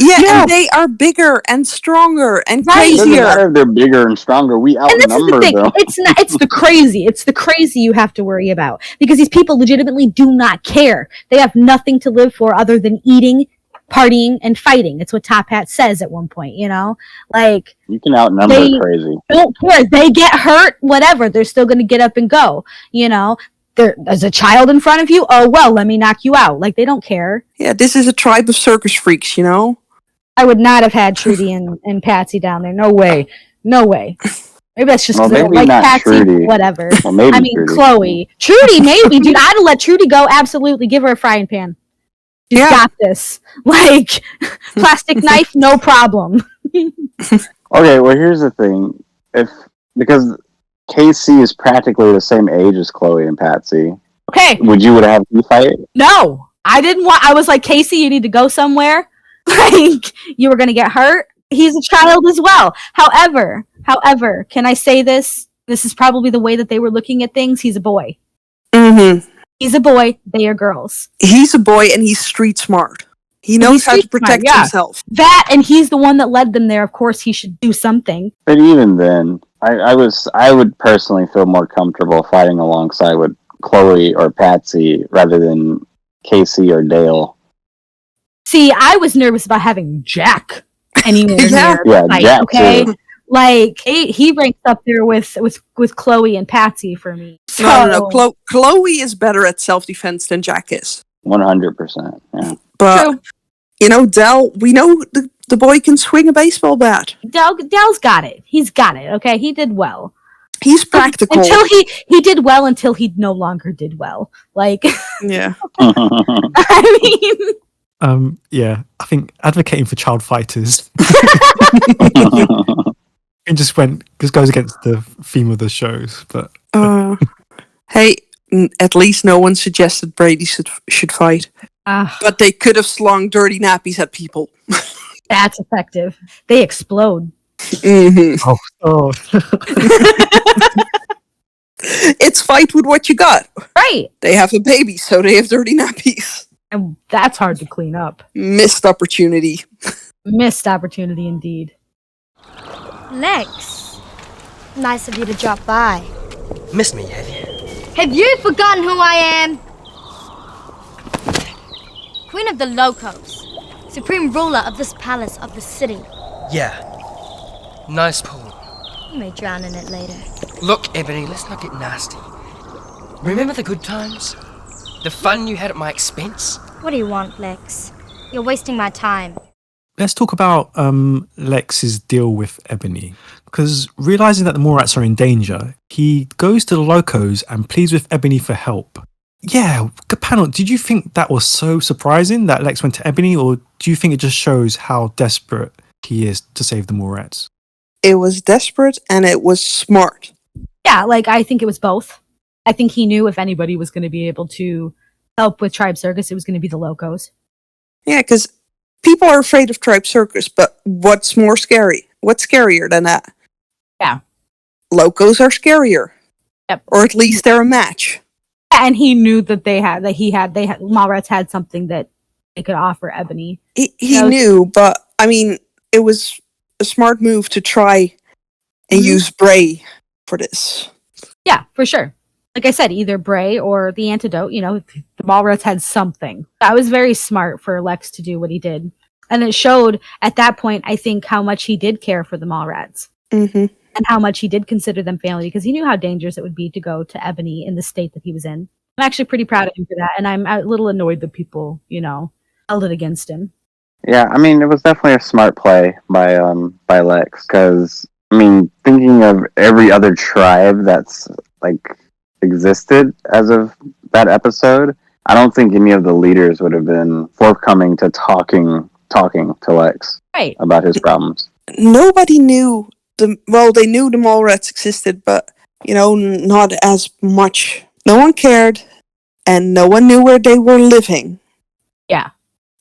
Yeah, and they are bigger and stronger and It doesn't crazier. matter if they're bigger and stronger. We And this is the outnumber thing. them. It's not. It's the crazy. It's the crazy you have to worry about because these people legitimately do not care. They have nothing to live for other than eating, partying, and fighting. It's what Top Hat says at one point. You know, like You can outnumber crazy. don't care. They get hurt, whatever. They're still going to get up and go. You know, there's a child in front of you. Oh well, let me knock you out. Like they don't care. Yeah, this is a tribe of circus freaks, you know? I would not have had Trudy and Patsy down there. No way. No way. Maybe that's just because I don't maybe like not Patsy. Trudy. Whatever. Well, maybe I mean, Trudy. Chloe. Trudy, maybe. Dude, I'd have let Trudy go. Absolutely. Give her a frying pan. She's got this. Like, plastic knife, no problem. Okay, well, here's the thing. Because Casey is practically the same age as Chloe and Patsy, Okay. would you have you fight? No. I didn't want, I was like, Casey, you need to go somewhere. Like, you were going to get hurt. He's a child as well. However, can I say this? This is probably the way that they were looking at things. He's a boy. He's a boy. They are girls. He's a boy and he's street smart. He knows how to protect himself. That, and he's the one that led them there. Of course, he should do something. But even then, I would personally feel more comfortable fighting alongside with Chloe or Patsy rather than Casey or Dale. See, I was nervous about having Jack anywhere near the fight, Jack okay? too. Like, he ranks up there with Chloe and Patsy for me. So, No. Chloe is better at self-defense than Jack is. 100%. Yeah. But, True. you know, Del, we know the boy can swing a baseball bat. Dell's got it. He's got it, okay? He did well. He's practical. Until he did well until he no longer did well. Like, Yeah. I mean... Yeah, I think advocating for child fighters it just goes against the theme of the shows. But hey, at least no one suggested Brady should fight. But they could have slung dirty nappies at people. That's effective. They explode. Oh. It's fight with what you got. Right. They have a baby, so they have dirty nappies. And that's hard to clean up. Missed opportunity. Missed opportunity indeed. Lex, nice of you to drop by. Missed me, have you? Have you forgotten who I am? Queen of the Locos, supreme ruler of this palace of the city. Yeah. Nice pool. You may drown in it later. Look, Ebony, let's not get nasty. Remember the good times? The fun you had at my expense? What do you want, Lex? You're wasting my time. Let's talk about Lex's deal with Ebony. Because realizing that the Morats are in danger, he goes to the Locos and pleads with Ebony for help. Yeah, panel. Did you think that was so surprising that Lex went to Ebony, or do you think it just shows how desperate he is to save the Morettes? It was desperate and it was smart. Yeah, like I think it was both. I think he knew if anybody was going to be able to help with Tribe Circus, it was going to be the Locos. Yeah, because people are afraid of Tribe Circus, but what's more scary? What's scarier than that? Yeah. Locos are scarier. Yep. Or at least they're a match. And he knew that Mallrats had something that they could offer Ebony. He knew, but I mean, it was a smart move to try and use Bray for this. Yeah, for sure. Like I said, either Bray or the antidote, the Mallrats had something. That was very smart for Lex to do what he did. And it showed at that point, I think, how much he did care for the Mallrats. Mm-hmm. And how much he did consider them family, because he knew how dangerous it would be to go to Ebony in the state that he was in. I'm actually pretty proud of him for that, and I'm a little annoyed that people, held it against him. Yeah, I mean, it was definitely a smart play by Lex, because, I mean, thinking of every other tribe that's, existed as of that episode, I don't think any of the leaders would have been forthcoming to talking to Lex about his problems. Nobody knew they knew the Mallrats existed, but, not as much. No one cared, and no one knew where they were living. Yeah.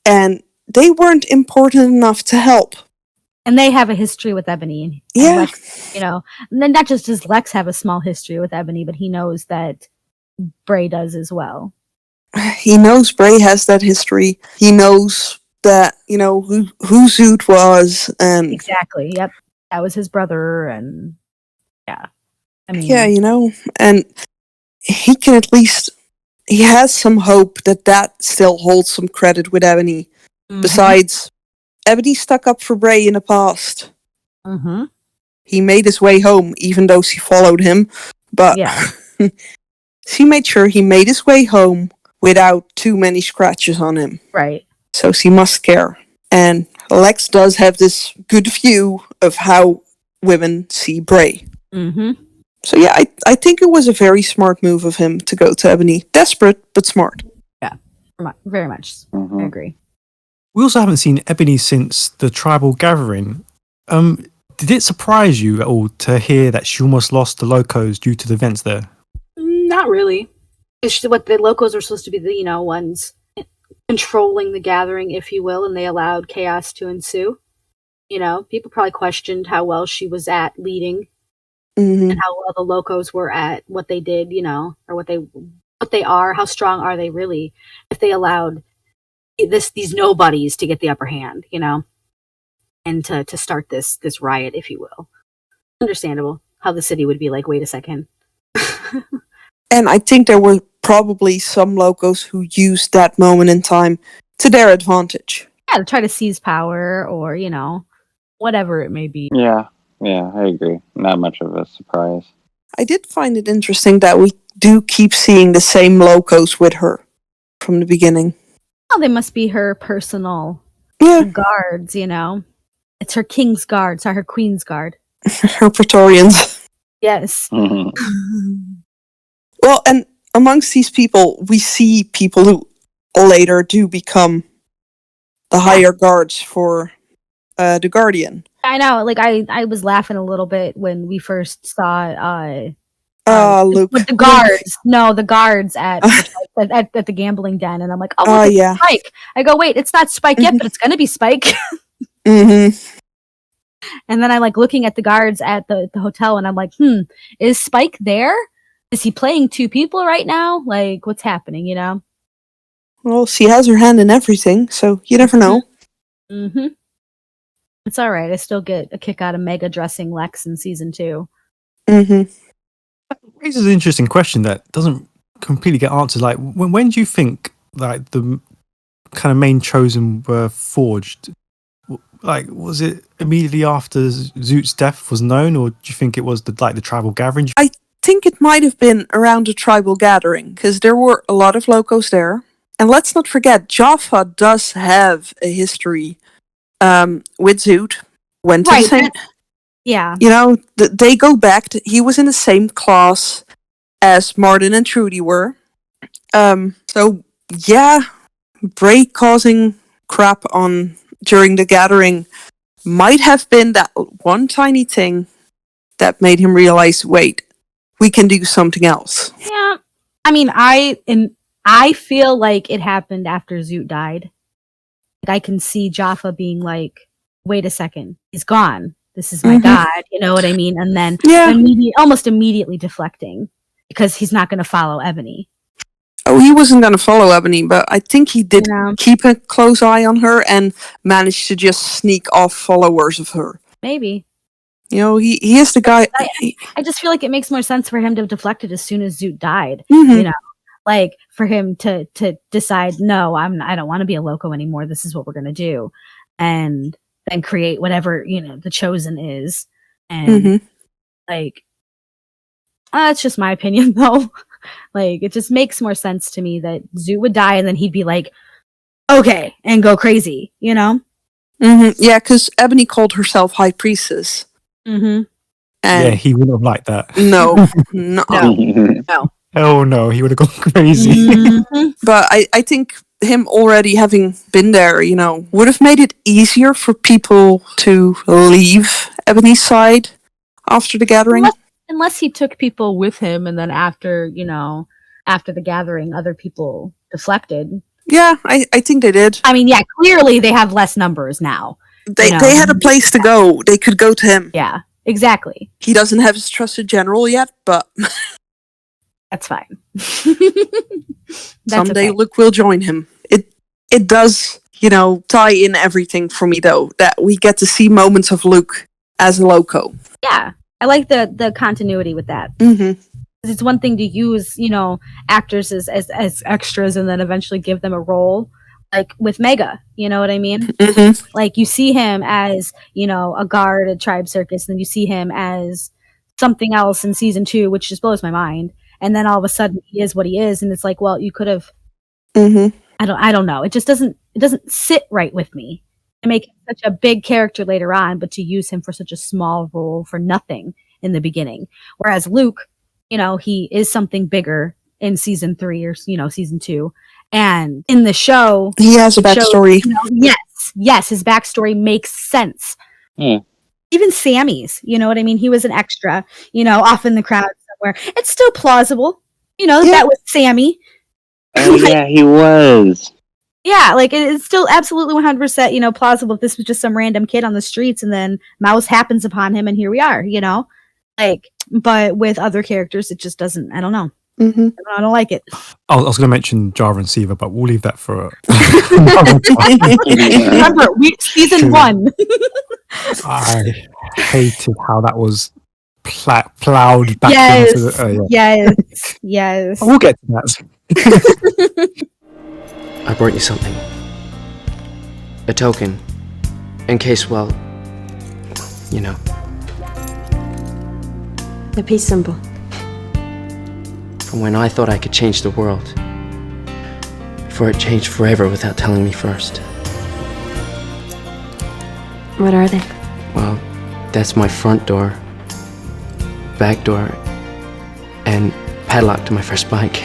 And they weren't important enough to help. And they have a history with Ebony. Yeah. Lex, not just does Lex have a small history with Ebony, but he knows that Bray does as well. He knows Bray has that history. He knows that, who Zoot was. And exactly, yep. That was his brother, and yeah. I mean, yeah, and he can at least, he has some hope that still holds some credit with Ebony. Mm-hmm. Besides, Ebony stuck up for Bray in the past. Mm-hmm. He made his way home, even though she followed him. But yeah. She made sure he made his way home without too many scratches on him. Right. So she must care. And Lex does have this good view of how women see Bray. Mm-hmm. So yeah, I think it was a very smart move of him to go to Ebony. Desperate, but smart. Yeah, very much. Mm-hmm. I agree. We also haven't seen Ebony since the tribal gathering. Did it surprise you at all to hear that she almost lost the Locos due to the events there? Not really. It's what the Locos were supposed to be the, ones controlling the gathering, if you will, and they allowed chaos to ensue. People probably questioned how well she was at leading. Mm-hmm. And how well the Locos were at what they did, or what they are, how strong are they really, if they allowed these nobodies to get the upper hand, and to start this riot, if you will. Understandable how the city would be like, wait a second. And I think there were probably some Locos who used that moment in time to their advantage. Yeah, to try to seize power or, whatever it may be. Yeah, I agree. Not much of a surprise. I did find it interesting that we do keep seeing the same Locos with her from the beginning. Oh, they must be her personal guards, It's her king's guard, sorry, her queen's guard. Her Praetorians. Yes. Mm-hmm. Well, and amongst these people, we see people who later do become the higher guards for the Guardian. I know, I was laughing a little bit when we first saw Luke. With the guards. No, the guards at the gambling den, and I'm like, oh, look, it's Spike. I go, wait, it's not Spike yet, but it's gonna be Spike. Mm-hmm. And then I'm looking at the guards at the hotel, and I'm like, is Spike there? Is he playing two people right now? What's happening, Well, she has her hand in everything, so you never know. Mm-hmm. It's all right. I still get a kick out of Mega dressing Lex in season 2. Mm-hmm. That raises an interesting question that doesn't completely get answered. When do you think the kind of main chosen were forged? Was it immediately after Zoot's death was known, or do you think it was the tribal gathering? I think it might have been around the tribal gathering, because there were a lot of Locos there. And let's not forget, Jaffa does have a history with Zoot. Went to the same... Yeah. They go back. He was in the same class as Martin and Trudy were. So yeah, Bray causing crap on during the gathering might have been that one tiny thing that made him realize, wait, we can do something else. Yeah. I mean, I feel like it happened after Zoot died. Like, I can see Jaffa being like, wait a second, he's gone. This is my god, you know what I mean? And then almost immediately deflecting because he's not going to follow Ebony. Oh, he wasn't going to follow Ebony, but I think he did keep a close eye on her and managed to just sneak off followers of her. Maybe. You know, he is the guy. I just feel like it makes more sense for him to have deflected as soon as Zoot died. You know, like for him to decide, no, I don't want to be a loco anymore. This is what we're going to do. And then create whatever, you know, the chosen is. And like, that's just my opinion though. Like, it just makes more sense to me that Zoot would die and then he'd be like, okay, and go crazy, you know? Yeah, because Ebony called herself High Priestess. And yeah, he wouldn't have liked that. No. Oh no, he would have gone crazy. But I think him already having been there, you know, would have made it easier for people to leave Ebony's side after the gathering. Unless he took people with him and then after the gathering, other people deflected. Yeah, I think they did. I mean, yeah, clearly they have less numbers now. They had a place to go. They could go to him. Yeah, exactly. He doesn't have his trusted general yet, but that's fine. Someday Luke will join him. It does, you know, tie in everything for me though, that we get to see moments of Luke as a loco. Yeah, I like the continuity with that. It's one thing to use, you know, actors as extras and then eventually give them a role, like with Mega, you know what I mean? Like, you see him as, you know, a guard at Tribe Circus, and then you see him as something else in season 2, which just blows my mind. And then all of a sudden he is what he is, and it's like, well, you could have. I don't know. It just doesn't sit right with me to make him such a big character later on, but to use him for such a small role for nothing in the beginning. Whereas Luke, you know, he is something bigger in season 3 or, you know, season 2. And in the show, he has a backstory. Shows, you know, yes, his backstory makes sense. Even Sammy's, you know what I mean? He was an extra, you know, off in the crowd somewhere. It's still plausible, you know, that was Sammy. Oh, yeah, he was. Yeah, like, it's still absolutely 100%, you know, plausible if this was just some random kid on the streets and then Mouse happens upon him and here we are, you know? Like, but with other characters, it just doesn't, I don't know. I don't like it. I was going to mention Java and Siva, but we'll leave that for Remember, season 1. I hated how that was plowed back into the... Yes. We'll get to that. I brought you something. A token. In case, well, you know. The peace symbol. From when I thought I could change the world. Before it changed forever without telling me first. What are they? Well, that's my front door, back door, and padlock to my first bike.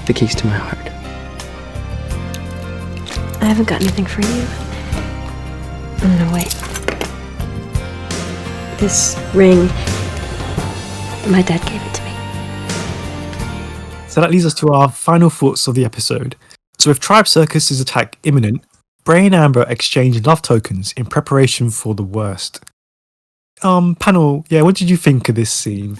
The keys to my heart. I haven't got anything for you. No, wait. This ring, my dad gave it to me. So that leads us to our final thoughts of the episode. So with Tribe Circus's attack imminent, Bray and Amber exchange love tokens in preparation for the worst. Panel, what did you think of this scene?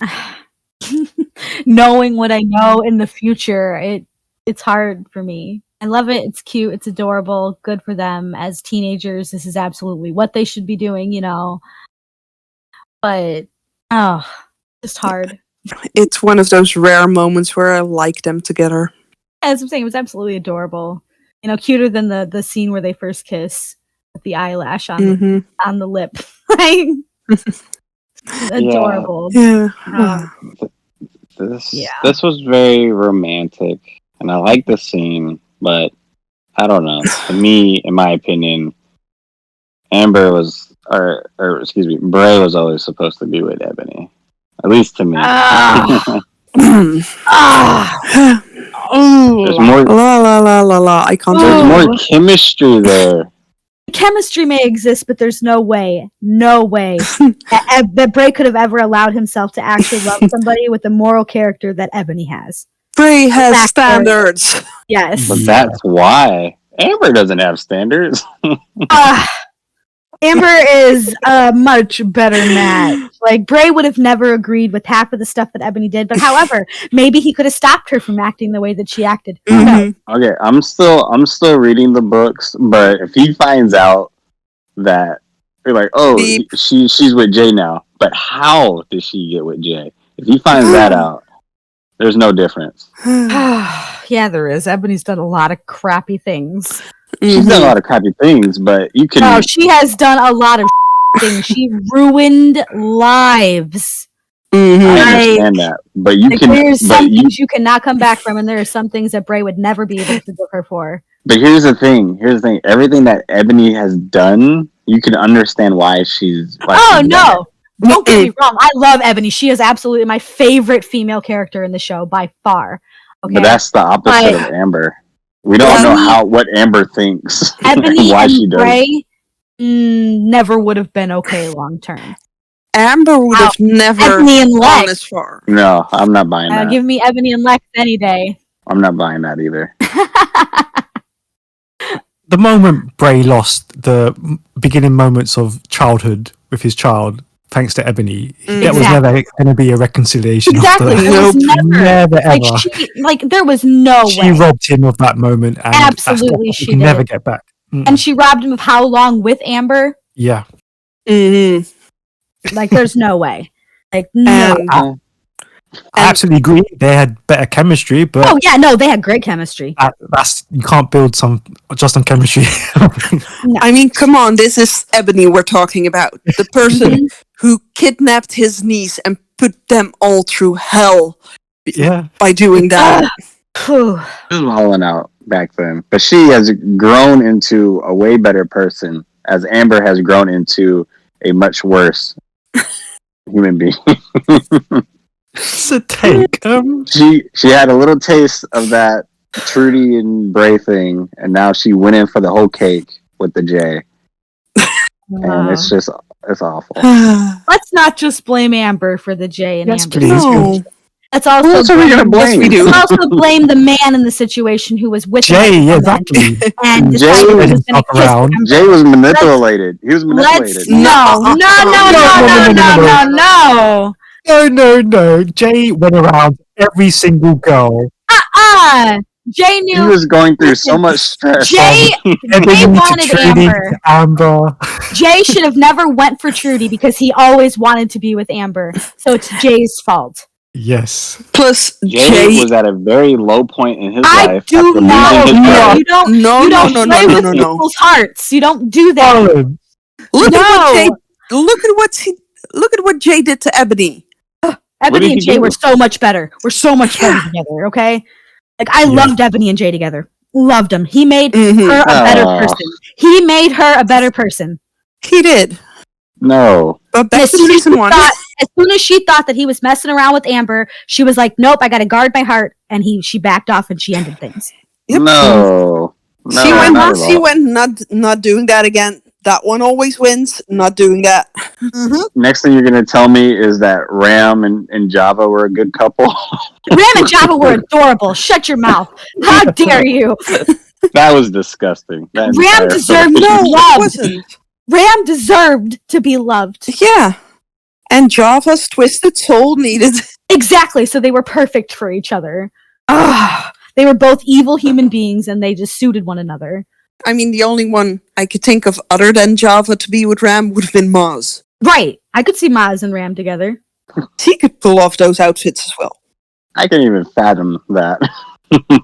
Knowing what I know in the future, it's hard for me. I love it. It's cute. It's adorable. Good for them. As teenagers, this is absolutely what they should be doing, you know. But, just hard. It's one of those rare moments where I like them together. As I'm saying, it was absolutely adorable. You know, cuter than the scene where they first kiss with the eyelash on the lip. Adorable. Yeah. This was very romantic, and I like the scene, but I don't know. To me, in my opinion, Bray was always supposed to be with Ebony. At least to me. There's more. La. I can't. There's more chemistry there. Chemistry may exist, but there's no way that Bray could have ever allowed himself to actually love somebody with the moral character that Ebony has. Bray has standards. Yes. But that's why. Amber doesn't have standards. Amber is a much better match. Like, Bray would have never agreed with half of the stuff that Ebony did, but however, maybe he could have stopped her from acting the way that she acted. Who knows? Okay, I'm still reading the books, but if he finds out that you're like, oh, she's with Jay now, but how did she get with Jay? If he finds that out, there's no difference. Yeah, there is. Ebony's done a lot of crappy things. She's done a lot of crappy things, but you can. No, she has done a lot of things. She ruined lives. I understand that, but you can. There's some things you cannot come back from, and there are some things that Bray would never be able to forgive her for. But here's the thing. Everything that Ebony has done, you can understand why she's. No! Don't get me wrong. I love Ebony. She is absolutely my favorite female character in the show by far. Okay? But that's the opposite of Amber. We don't know what Amber thinks. Ebony why and she does. Bray never would have been okay long term. Amber would have never Ebony and gone Lex. as far. No, I'm not buying that. Give me Ebony and Lex any day. I'm not buying that either. The moment Bray lost the beginning moments of childhood with his child, thanks to Ebony, that was never going to be a reconciliation. Exactly. After It was never ever. There was no way. She robbed him of that moment. And Absolutely, she can did. never get back. And she robbed him of how long with Amber? Yeah. Like, there's no way. Like, no. I absolutely agree. They had better chemistry, but they had great chemistry. You can't build just on chemistry. No. I mean, come on, this is Ebony we're talking about. The person who kidnapped his niece and put them all through hell by doing that. She was hauling out back then. But she has grown into a way better person, as Amber has grown into a much worse human being. It's a take. She had a little taste of that Trudy and Bray thing, and now she went in for the whole cake with the J. And it's awful. Let's not just blame Amber for the J and Amber. Please. No. Let's also Who else are we gonna blame? Yes, we do. Let's also blame the man in the situation who was with Jay, the exactly. and Jay decided he was didn't gonna fuck kiss around. Amber. Jay was manipulated. He was manipulated. No. No. Jay went around every single girl. Jay knew He was going through so much stress. Jay wanted Amber. Jay should have never went for Trudy because he always wanted to be with Amber. So it's Jay's fault. Yes. Plus, Jay was at a very low point in his life. You don't play with people's hearts. You don't do that. Look at what Jay did to Ebony. Ebony and Jay were so much better. We're so much better together, okay? Like, I loved Ebony and Jay together. Loved them. He made her a better person. He made her a better person. He did. No. But back to season one. As soon as she thought that he was messing around with Amber, she was like, nope, I gotta guard my heart. And she backed off and she ended things. Yep. No. She went not doing that again. That one always wins. Not doing that. Next thing you're going to tell me is that Ram and Java were a good couple. Ram and Java were adorable. Shut your mouth. How dare you? That was disgusting. Ram deserved to be loved. Ram deserved to be loved. Yeah. And Java's twisted soul needed. Exactly. So they were perfect for each other. They were both evil human beings and they just suited one another. I mean, the only one I could think of other than Java to be with Ram would have been Maz. Right. I could see Maz and Ram together. He could pull off those outfits as well. I can't even fathom that.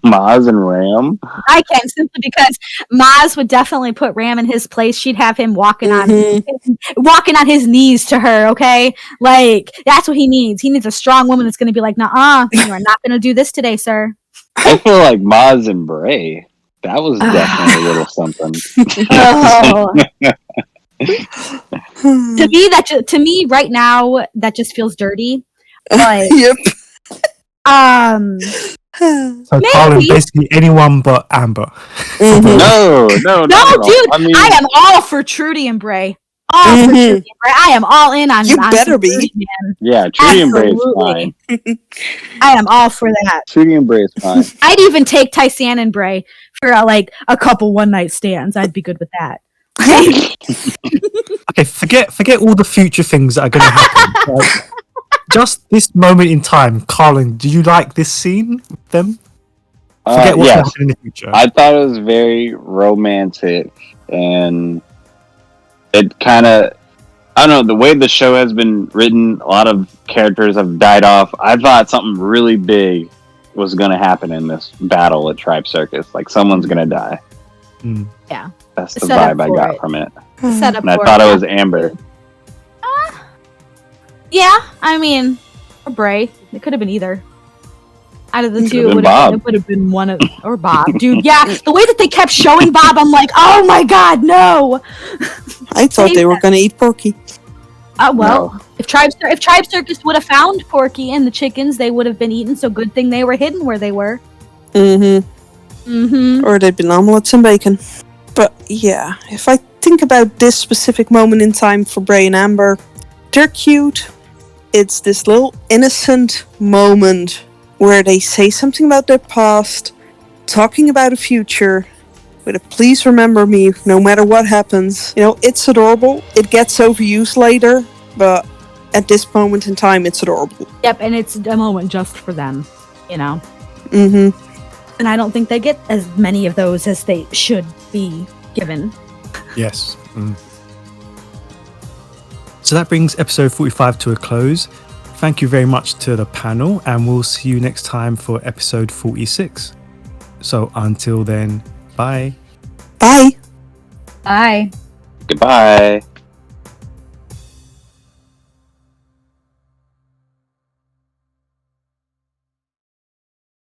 Maz and Ram? I can, simply because Maz would definitely put Ram in his place. She'd have him walking on his knees to her, okay? Like, that's what he needs. He needs a strong woman that's going to be like, nuh-uh, you are not going to do this today, sir. I feel like Maz and Bray. That was definitely a little something. To me, right now, that just feels dirty. But Yep. So Carlin, basically anyone but Amber. No, No, dude, I am all for Trudy and Bray. All for Trudy and Bray. I am all in on. You on better some be. Trudy, man. Yeah, Trudy and Bray is Absolutely. fine. I am all for that. Trudy and Bray is fine. I'd even take Tysan and Bray for a couple one night stands. I'd be good with that. Okay, forget all the future things that are going to happen. Like, just this moment in time, Carlin, do you like this scene with them? Forget what's Yes. happening in the future. I thought it was very romantic, and it kind of, I don't know, the way the show has been written, a lot of characters have died off. I thought something really big was going to happen in this battle at Tribe Circus. Like, someone's going to die. Yeah. That's the Set up vibe I for got it. from it. Set up And I for thought it yeah. was Amber. Yeah, I mean, or Bray. It could have been either. Out of the two, been it Bob. would have been one of, or Bob. Dude, yeah, the way that they kept showing Bob, I'm like, oh my god, no! I thought they were going to eat Porky. Well, if Tribe Circus would have found Porky and the chickens, they would have been eaten, so good thing they were hidden where they were. Or they'd been omelets and bacon. But yeah, if I think about this specific moment in time for Bray and Amber, they're cute. It's this little innocent moment where they say something about their past, talking about a future, with a please remember me no matter what happens. You know, it's adorable. It gets overused later, but at this moment in time, it's adorable. Yep, and it's a moment just for them, you know? And I don't think they get as many of those as they should be given. Yes. So that brings episode 45 to a close. Thank you very much to the panel, and we'll see you next time for episode 46. So until then, bye. Bye. Bye. Goodbye.